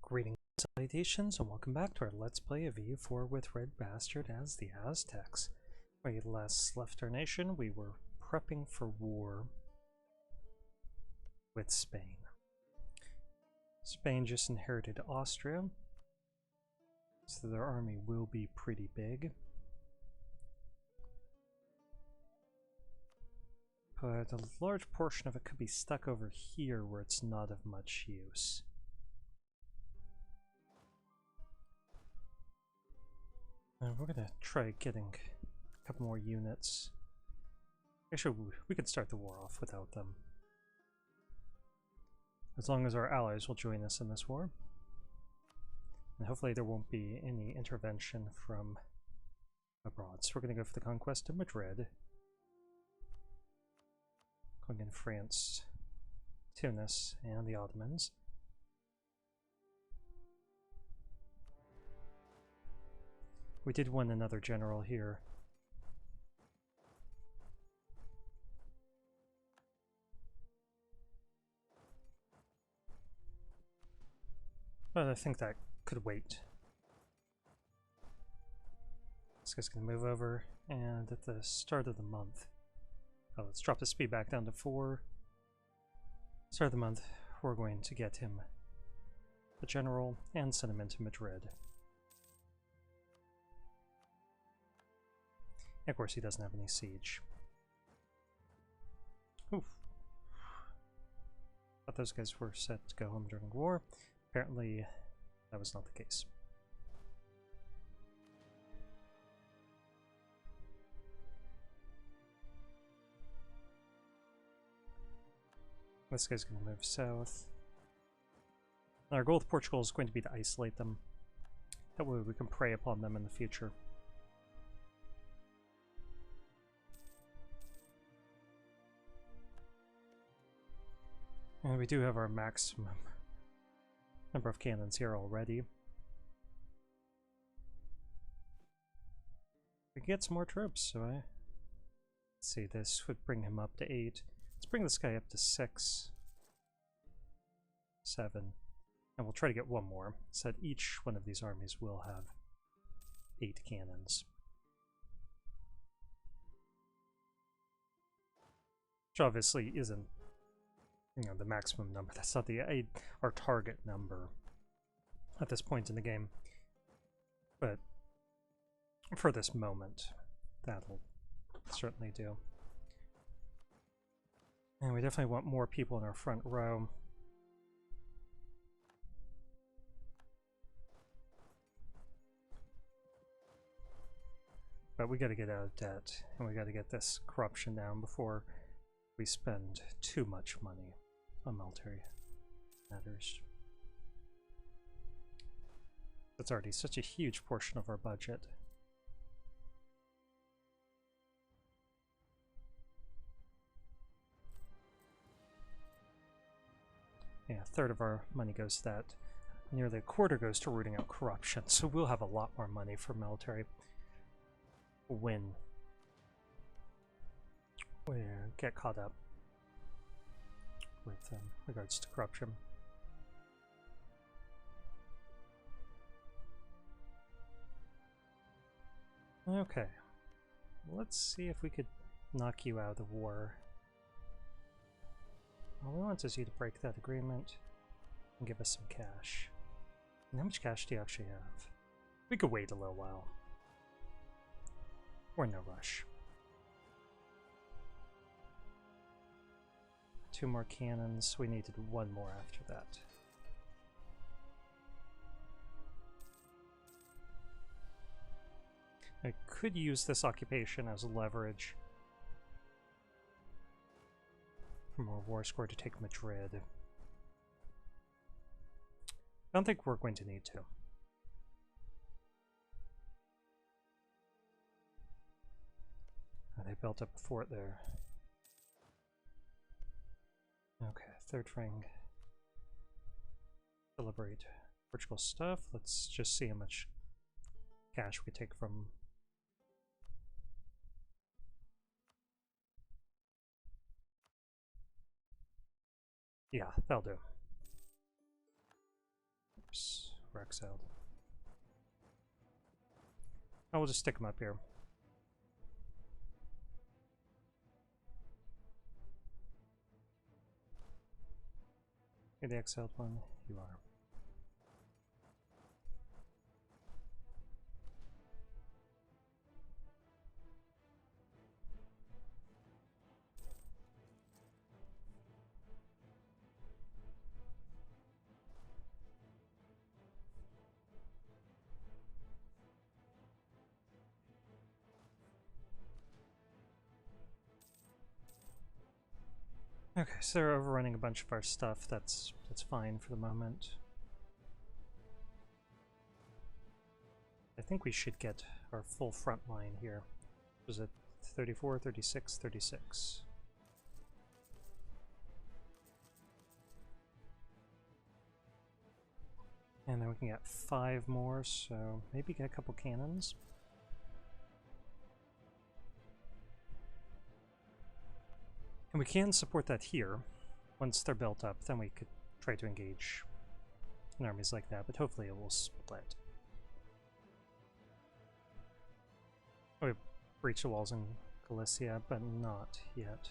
Greetings, salutations, and welcome back to our Let's Play of EU4 with RedBstrd as the Aztecs. When we last left our nation, we were prepping for war with Spain. Spain just inherited Austria, so their army will be pretty big. But a large portion of it could be stuck over here where it's not of much use. We're gonna try getting a couple more units. Actually, we could start the war off without them. As long as our allies will join us in this war. And hopefully there won't be any intervention from abroad. So we're gonna go for the conquest of Madrid. Going in France, Tunis, and the Ottomans. We did win another general here. But I think that could wait. This guy's gonna move over, and at the start of the month, let's drop the speed back down to 4. Start of the month, we're going to get him the general and send him into Madrid. Of course, he doesn't have any siege. Oof. Thought those guys were set to go home during war. Apparently, that was not the case. This guy's going to move south. And our goal with Portugal is going to be to isolate them. That way we can prey upon them in the future. And we do have our maximum number of cannons here already. We can get some more troops, so let's see, this would bring him up to 8. Let's bring this guy up to 6, 7, and we'll try to get one more, so that each one of these armies will have 8 cannons. Which obviously isn't, you know, the maximum number. That's not our target number at this point in the game. But for this moment, that'll certainly do. And we definitely want more people in our front row. But we gotta get out of debt, and we gotta get this corruption down before we spend too much money on military matters. That's already such a huge portion of our budget. Yeah, a third of our money goes to that. Nearly a quarter goes to rooting out corruption, so we'll have a lot more money for military when we get caught up with regards to corruption. Okay, let's see if we could knock you out of the war. All we want is you to break that agreement and give us some cash. And how much cash do you actually have? We could wait a little while. We're in no rush. 2 more cannons. We needed 1 more after that. I could use this occupation as leverage for more war score to take Madrid. I don't think we're going to need to. They built up a fort there. Okay, 3rd ring. Celebrate Portugal stuff. Let's just see how much cash we take from. Yeah, that'll do. troops were exiled. Oh, we'll just stick them up here. You're the exiled one? You are. Okay, so they're overrunning a bunch of our stuff. That's fine for the moment. I think we should get our full front line here. Was it 34, 36, 36? And then we can get 5 more, so maybe get a couple cannons. And we can support that here. Once they're built up, then we could try to engage in armies like that, but hopefully it will split. Oh, we breach the walls in Galicia, but not yet.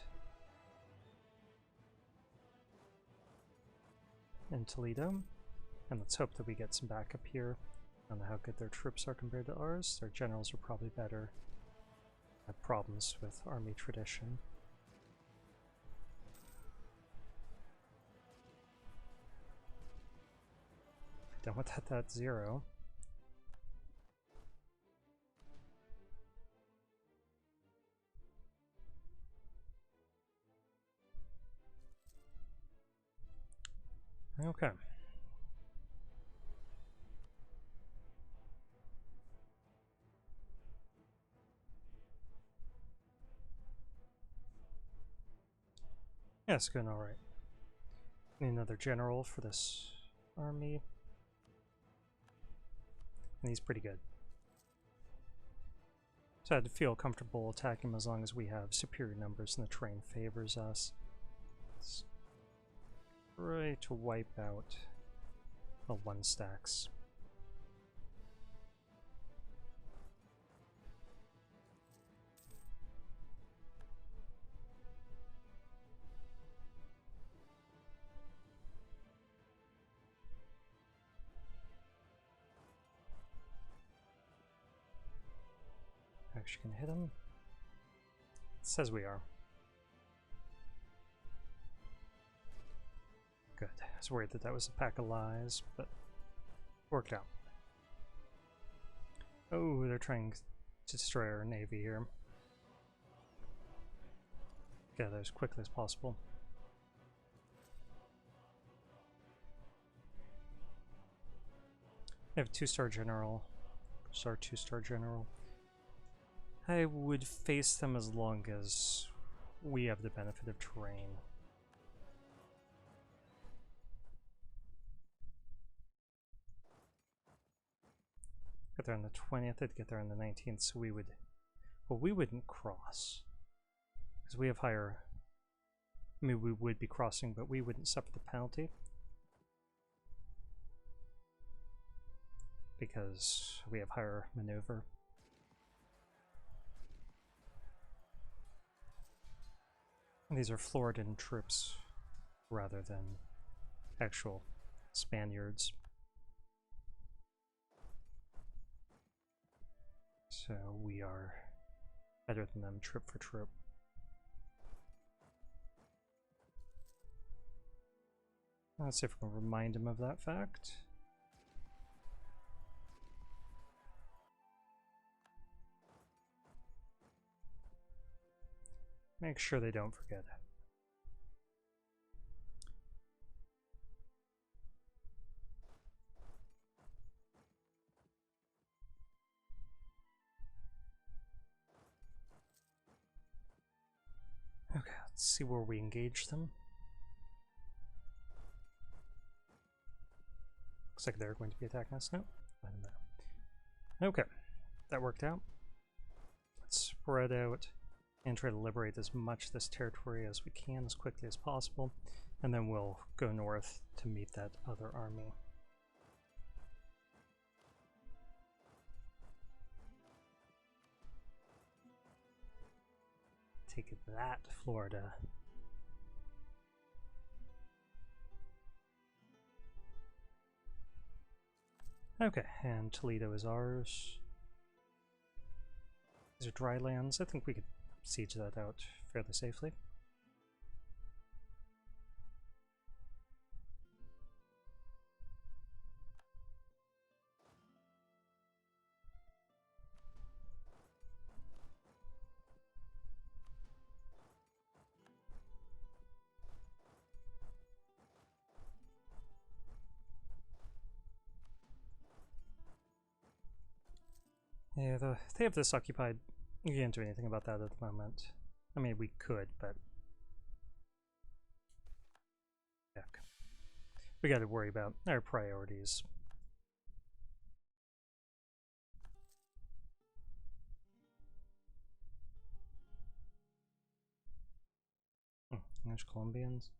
In Toledo. And let's hope that we get some backup here. I don't know how good their troops are compared to ours. Their generals are probably better. Have problems with army tradition. Don't want that at 0. Okay. Yeah, it's going alright. Need another general for this army. And he's pretty good. So I'd feel comfortable attacking him as long as we have superior numbers and the terrain favors us. Let's try to wipe out the 1 stacks. Actually can hit him. It says we are. Good. I was worried that that was a pack of lies, but worked out. Oh, they're trying to destroy our navy here. Get that as quickly as possible. I have a 2-star general. Just our 2-star general. I would face them as long as we have the benefit of terrain. Get there on the 20th, I'd get there on the 19th, so we would... Well, we wouldn't cross. Because we have higher... I mean, we would be crossing, but we wouldn't suffer the penalty. Because we have higher maneuver. And these are Floridan troops rather than actual Spaniards. So we are better than them troop for troop. Let's see if we can remind him of that fact. Make sure they don't forget it. Okay, let's see where we engage them. Looks like they're going to be attacking us now. Okay, that worked out. Let's spread out and try to liberate as much of this territory as we can as quickly as possible, and then we'll go north to meet that other army. take that, Florida. Okay, and Toledo is ours. These are dry lands. I think we could siege that out fairly safely. Yeah, they have this occupied. You can't do anything about that at the moment. I mean, we could, but heck. We got to worry about our priorities. There's Colombians.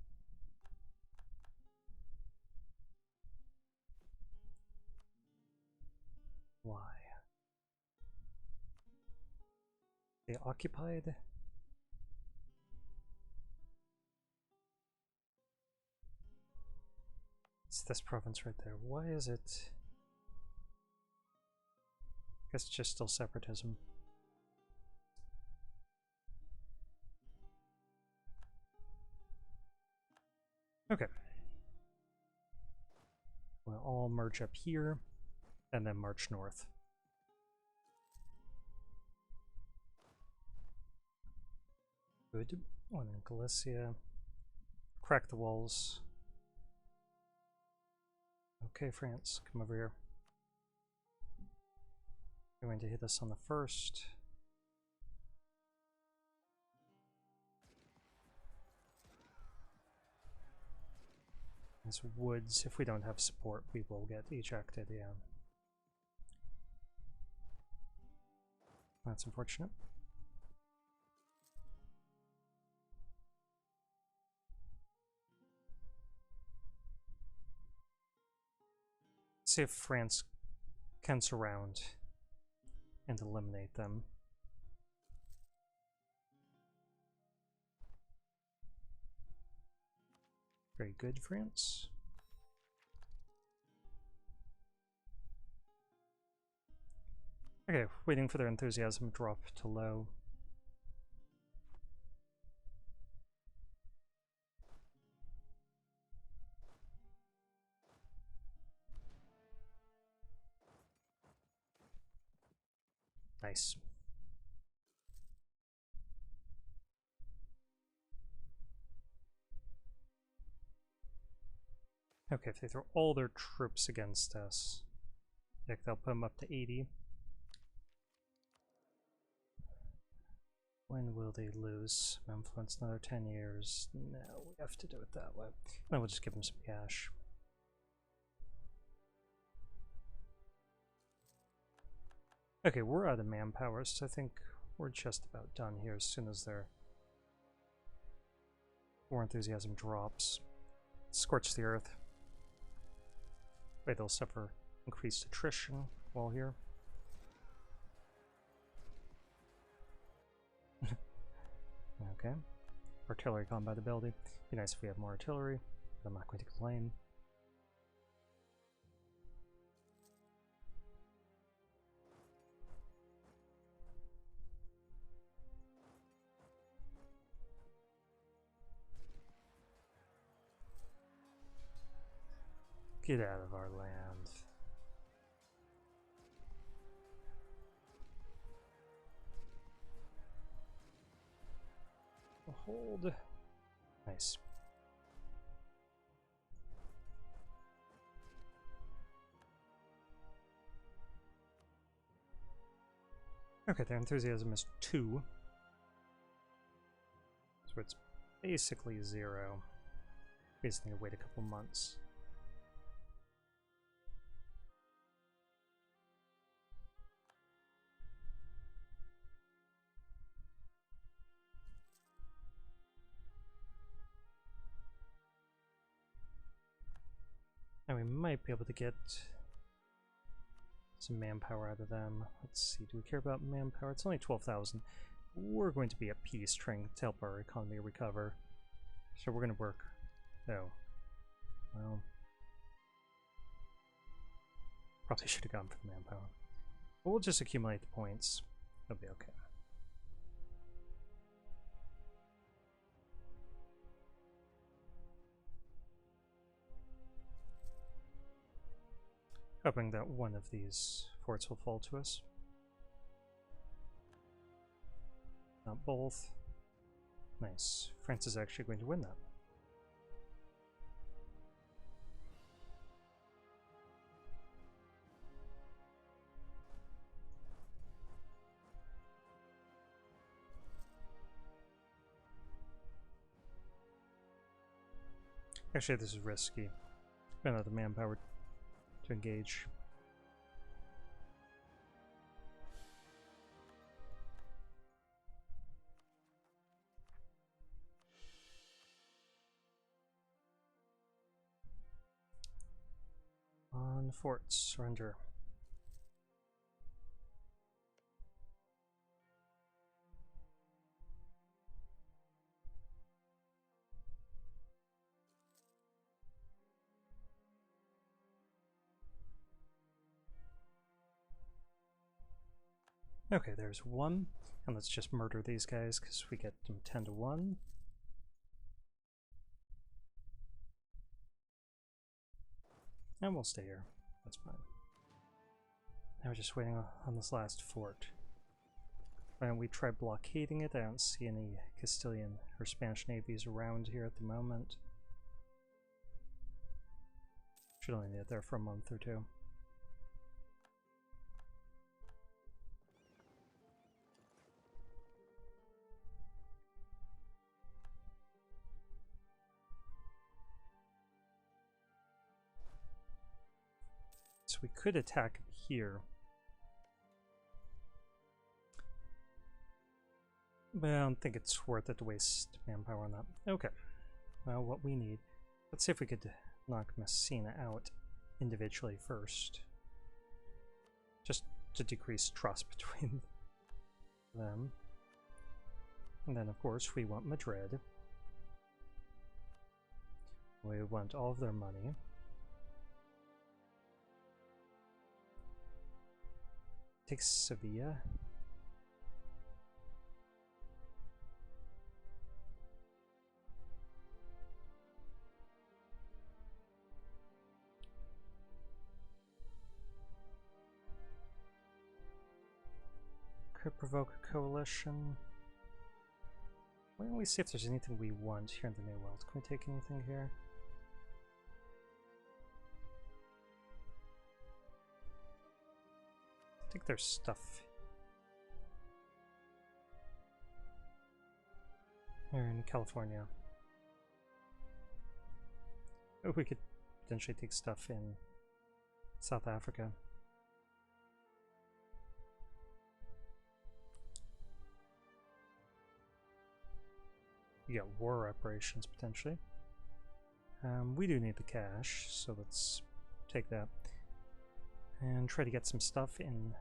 Why? They occupied? It's this province right there. Why is it? I guess it's just still separatism. Okay. We'll all merge up here and then march north. Good. One in Galicia. Crack the walls. Okay, France, come over here. You're going to hit us on the first. These woods, if we don't have support, we will get ejected, yeah. That's unfortunate. See if France can surround and eliminate them. Very good, France. Okay, waiting for their enthusiasm to drop to low. Nice. Okay, if they throw all their troops against us, I think they'll put them up to 80. When will they lose some influence? Another 10 years? No, we have to do it that way. Then we'll just give them some cash. Okay, we're out of manpower, so I think we're just about done here as soon as their war enthusiasm drops. Scorch the earth. Wait, they'll suffer increased attrition while here. Okay. Artillery combatability. Be nice if we had more artillery, but I'm not going to complain. Get out of our land. Hold. Nice. Okay, their enthusiasm is 2. So it's basically 0. We just need to wait a couple months. And we might be able to get some manpower out of them. Let's see, do we care about manpower? It's only 12,000. we're going to be at peace, trying to help our economy recover. So we're going to work. Oh. Well. Probably should have gone for the manpower. But we'll just accumulate the points. It'll be okay. Hoping that one of these forts will fall to us. Not both. Nice. France is actually going to win that. Actually, this is risky. Ran out of manpower to engage. On forts, surrender. Okay, there's one. And let's just murder these guys because we get them 10 to 1. And we'll stay here. That's fine. Now we're just waiting on this last fort. Why don't we try blockading it? I don't see any Castilian or Spanish navies around here at the moment. Should only need it there for a month or two. So we could attack here. But I don't think it's worth it to waste manpower on that. Okay. Well, what we need... Let's see if we could knock Messina out individually first. Just to decrease trust between them. And then, of course, we want Madrid. We want all of their money. Take Sevilla. Could provoke a coalition. Why don't we see if there's anything we want here in the New World? Can we take anything here? I think there's stuff here in California. Oh, we could potentially take stuff in South Africa. You got war reparations potentially. We do need the cash, so let's take that and try to get some stuff in.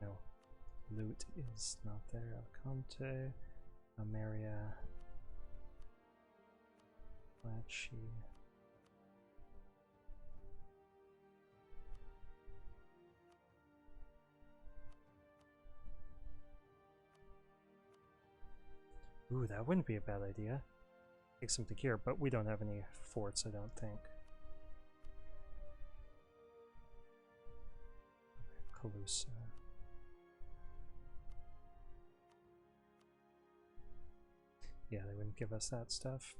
No, loot is not there. Alicante, Almeria, Lachi. Ooh, that wouldn't be a bad idea. Take something here, but we don't have any forts, I don't think. Calusa. Yeah, they wouldn't give us that stuff.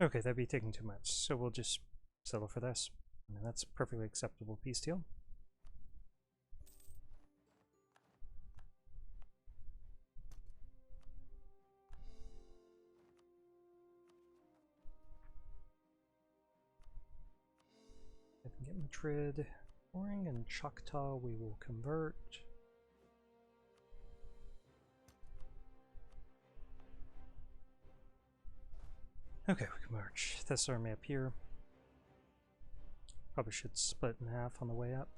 Okay, that'd be taking too much, so we'll just settle for this. I mean, that's a perfectly acceptable peace deal. I can get Madrid. Oring and Choctaw we will convert. Okay, we can march this army up here. Probably should split in half on the way up.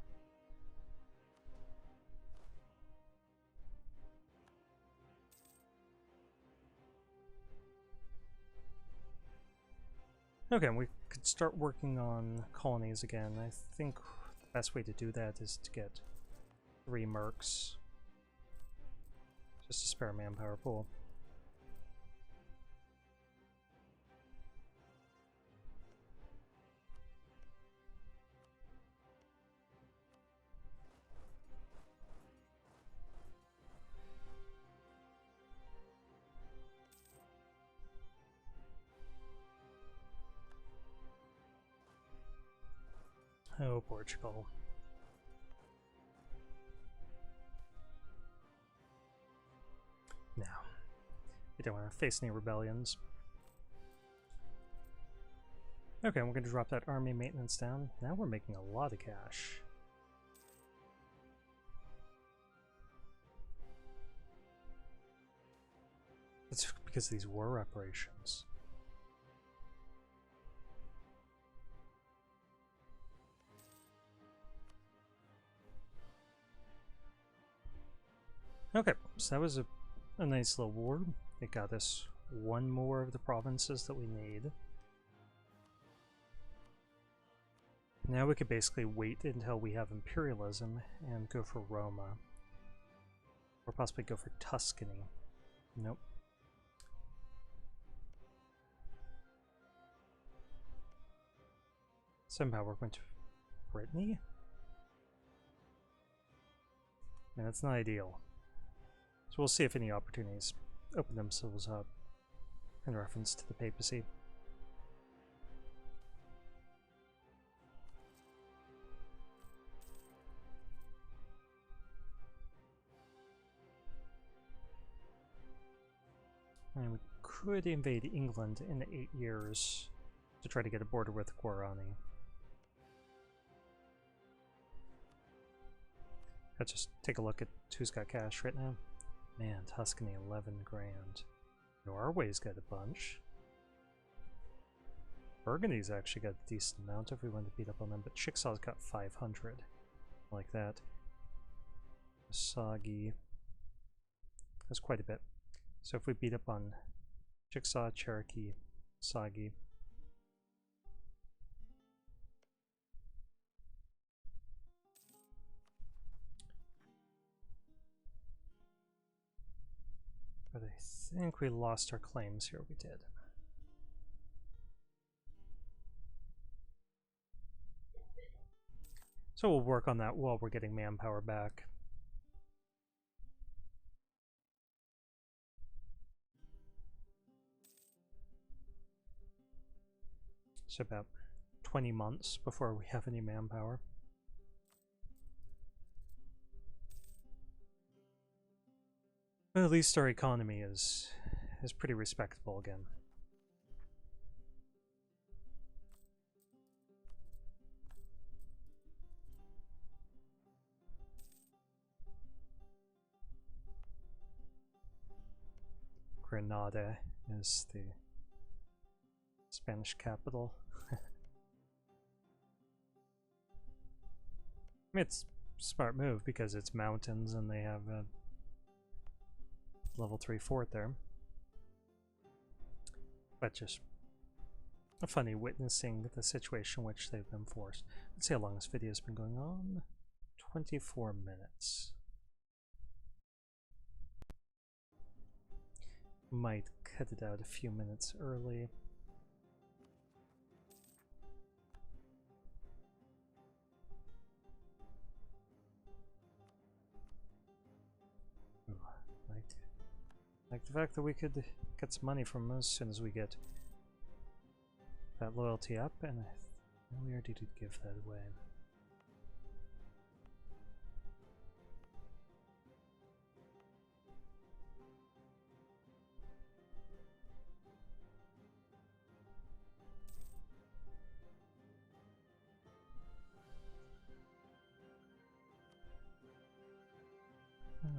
Okay, we could start working on colonies again. I think the best way to do that is to get 3 mercs. Just to spare manpower pool. Oh, Portugal. No. We don't want to face any rebellions. Okay, we're going to drop that army maintenance down. Now we're making a lot of cash. It's because of these war reparations. Okay, so that was a nice little war. It got us 1 more of the provinces that we need. Now we could basically wait until we have imperialism and go for Roma. Or possibly go for Tuscany. Nope. Somehow we're going to Brittany? Man, that's not ideal. So we'll see if any opportunities open themselves up in reference to the papacy. And we could invade England in 8 years to try to get a border with Guarani. Let's just take a look at who's got cash right now. Man, Tuscany 11 grand. Norway's got a bunch. Burgundy's actually got a decent amount if we want to beat up on them, but Chicksaw's got 500. Like that. Sagi has quite a bit. So if we beat up on Chickasaw, Cherokee, Sagi. But I think we lost our claims here. We did. So we'll work on that while we're getting manpower back. It's about 20 months before we have any manpower. But at least our economy is pretty respectable again. Granada is the Spanish capital. I mean, it's a smart move because it's mountains and they have a level 3 fort there. But just funny witnessing the situation in which they've been forced. Let's see how long this video has been going on. 24 minutes. Might cut it out a few minutes early. Ooh, like the fact that we could get some money from them as soon as we get that loyalty up, and we already did give that away.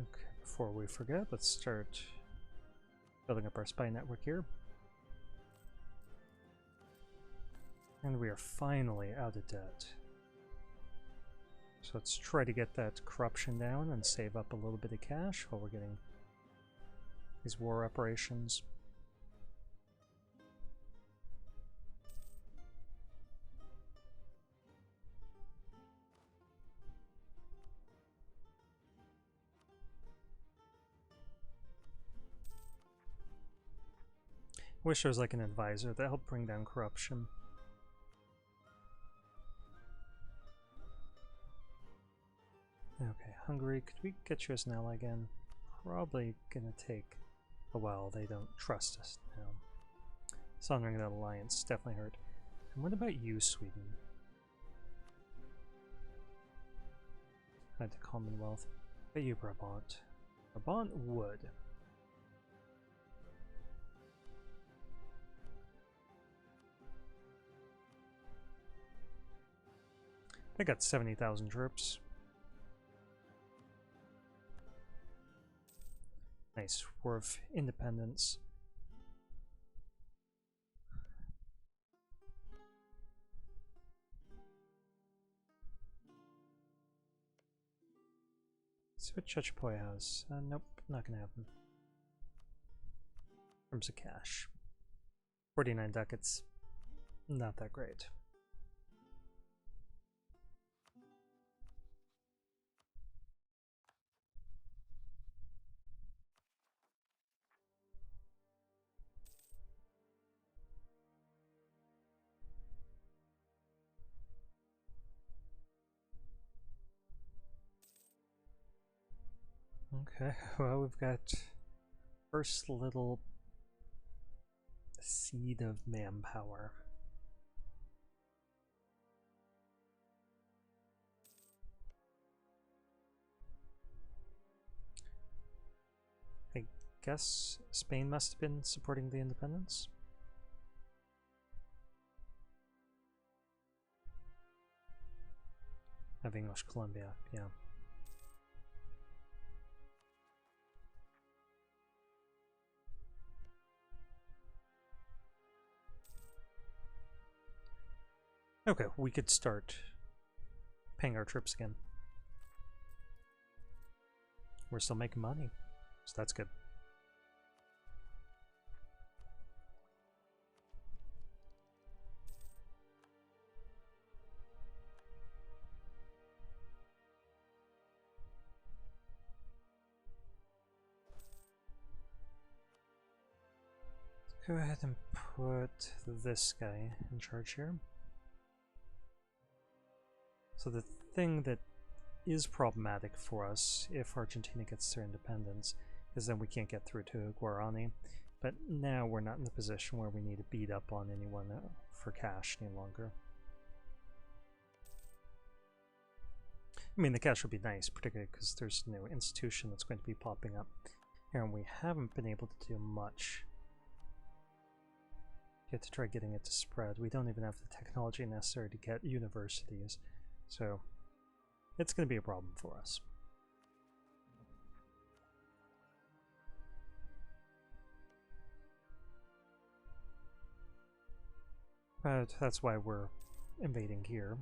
Okay, before we forget, let's start building up our spy network here. And we are finally out of debt. So let's try to get that corruption down and save up a little bit of cash while we're getting these war reparations. Wish there was like an advisor that helped bring down corruption. Okay, Hungary, could we get you as an ally again? Probably gonna take a while. They don't trust us now. Sundering that alliance definitely hurt. And what about you, Sweden? Add to Commonwealth. But you, Brabant. Brabant would. They got 70,000 troops. Nice, War of Independence. See what Chachapoy has. Nope, not gonna have them. In terms of cash. 49 ducats. Not that great. Okay, well, we've got first little seed of manpower. I guess Spain must have been supporting the independence. Of English Columbia, yeah. Okay, we could start paying our troops again. We're still making money, so that's good. Let's go ahead and put this guy in charge here. So the thing that is problematic for us if Argentina gets their independence is that we can't get through to Guarani. But now we're not in the position where we need to beat up on anyone for cash any longer. I mean, the cash would be nice, particularly because there's no institution that's going to be popping up here, and we haven't been able to do much yet to try getting it to spread. We don't even have the technology necessary to get universities. So it's going to be a problem for us. But that's why we're invading here.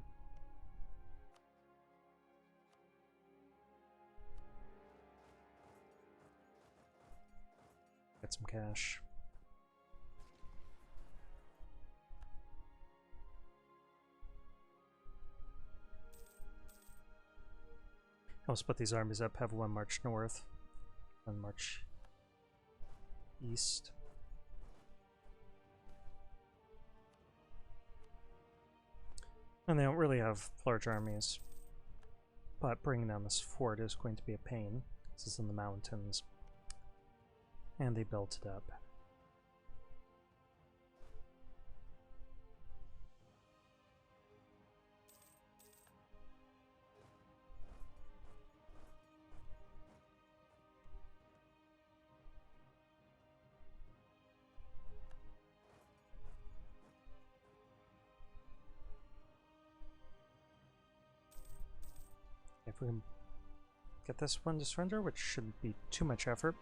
Get some cash. I'll split these armies up, have one march north, one march east. And they don't really have large armies, but bringing down this fort is going to be a pain. This is in the mountains, and they built it up. If we can get this one to surrender, which shouldn't be too much effort.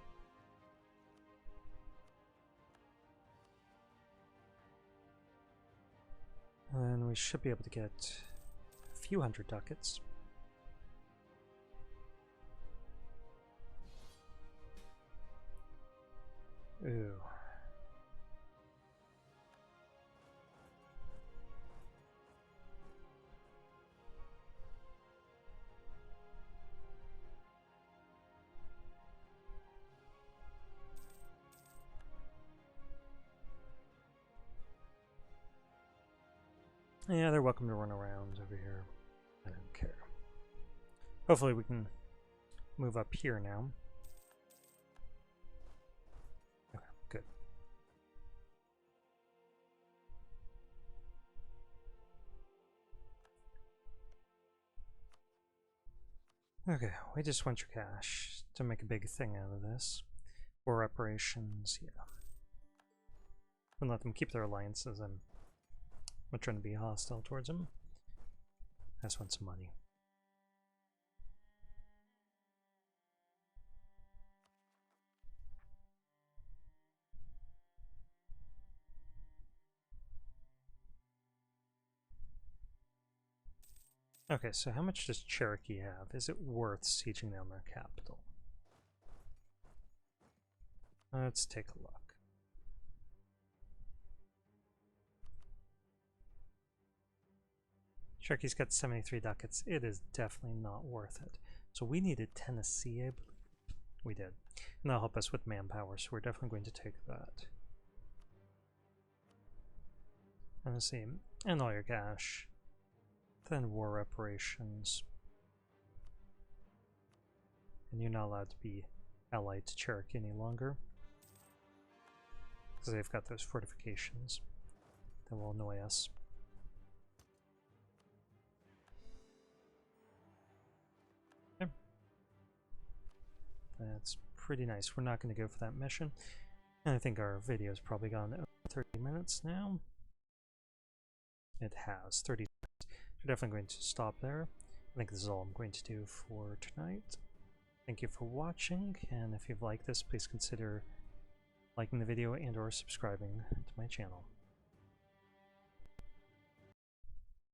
And we should be able to get a few hundred ducats. Ooh. Yeah, they're welcome to run around over here. I don't care. Hopefully we can move up here now. Okay, good. Okay, we just want your cash to make a big thing out of this. War reparations, yeah. And let them keep their alliances. I'm not trying to be hostile towards them. I just want some money. Okay, so how much does Cherokee have? Is it worth sieging down their capital? Let's take a look. Cherokee's got 73 ducats. It is definitely not worth it. So we needed Tennessee, I believe. We did. And that'll help us with manpower, so we're definitely going to take that. And let's see. And all your cash. Then war reparations. And you're not allowed to be allied to Cherokee any longer, because they've got those fortifications that will annoy us. Okay. That's pretty nice. We're not going to go for that mission. And I think our video's probably gone over 30 minutes now. It has 30 minutes. We're definitely going to stop there. I think this is all I'm going to do for tonight. Thank you for watching, and if you've liked this, please consider liking the video and or subscribing to my channel.